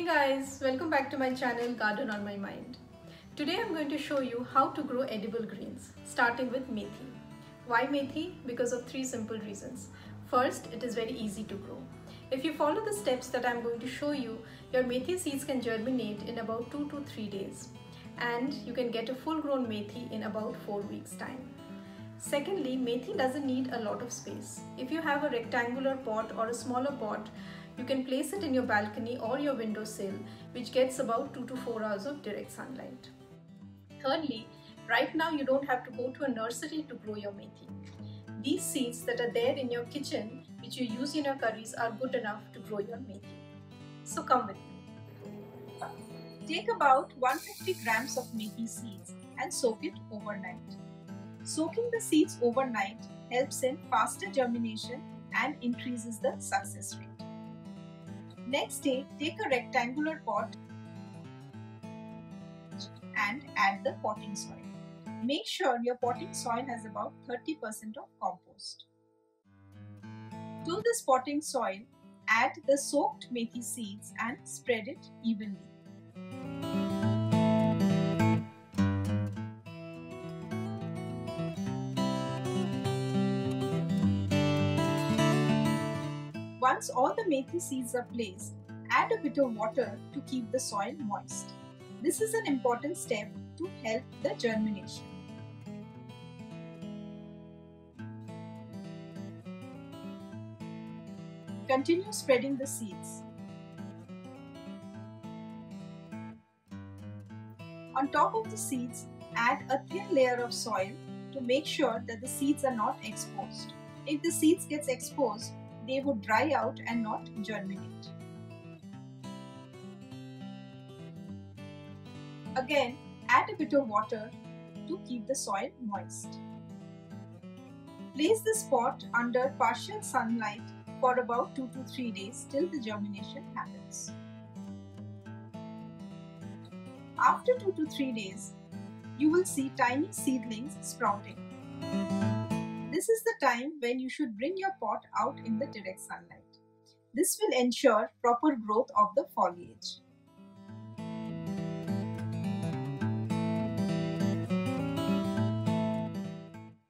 Hey guys, welcome back to my channel Garden on My Mind. Today I'm going to show you how to grow edible greens, starting with methi. Why methi? Because of three simple reasons. First, it is very easy to grow. If you follow the steps that I'm going to show you, your methi seeds can germinate in about 2 to 3 days, and you can get a full-grown methi in about 4 weeks' time. Secondly, methi doesn't need a lot of space. If you have a rectangular pot or a smaller pot, you can place it in your balcony or your windowsill, which gets about 2 to 4 hours of direct sunlight. Thirdly, right now you don't have to go to a nursery to grow your methi. These seeds that are there in your kitchen, which you use in your curries, are good enough to grow your methi. So come with me. Take about 150 grams of methi seeds and soak it overnight. Soaking the seeds overnight helps in faster germination and increases the success rate. Next day, take a rectangular pot and add the potting soil. Make sure your potting soil has about 30% of compost. To this potting soil, add the soaked methi seeds and spread it evenly. Once all the methi seeds are placed, add a bit of water to keep the soil moist. This is an important step to help the germination. Continue spreading the seeds. On top of the seeds, add a thin layer of soil to make sure that the seeds are not exposed. If the seeds get exposed, they would dry out and not germinate. Again, add a bit of water to keep the soil moist. Place this pot under partial sunlight for about 2 to 3 days till the germination happens. After 2 to 3 days, you will see tiny seedlings sprouting. This is the time when you should bring your pot out in the direct sunlight. This will ensure proper growth of the foliage.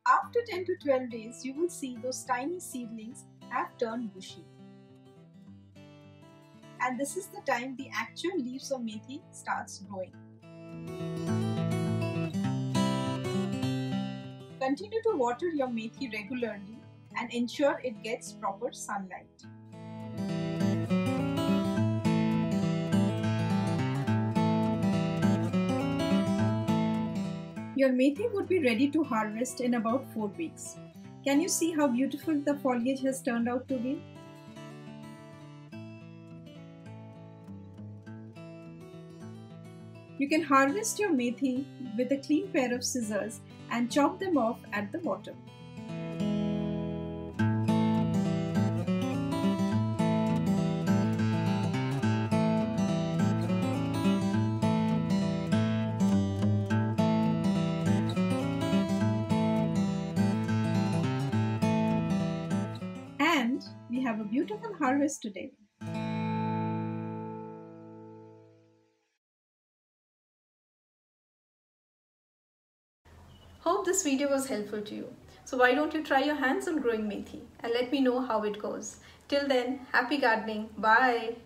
After 10 to 12 days, you will see those tiny seedlings have turned bushy. And this is the time the actual leaves of methi starts growing. Continue to water your methi regularly and ensure it gets proper sunlight. Your methi would be ready to harvest in about 4 weeks. Can you see how beautiful the foliage has turned out to be? You can harvest your methi with a clean pair of scissors and chop them off at the bottom. And we have a beautiful harvest today. Hope this video was helpful to you. So why don't you try your hands on growing methi and let me know how it goes. Till then, happy gardening. Bye.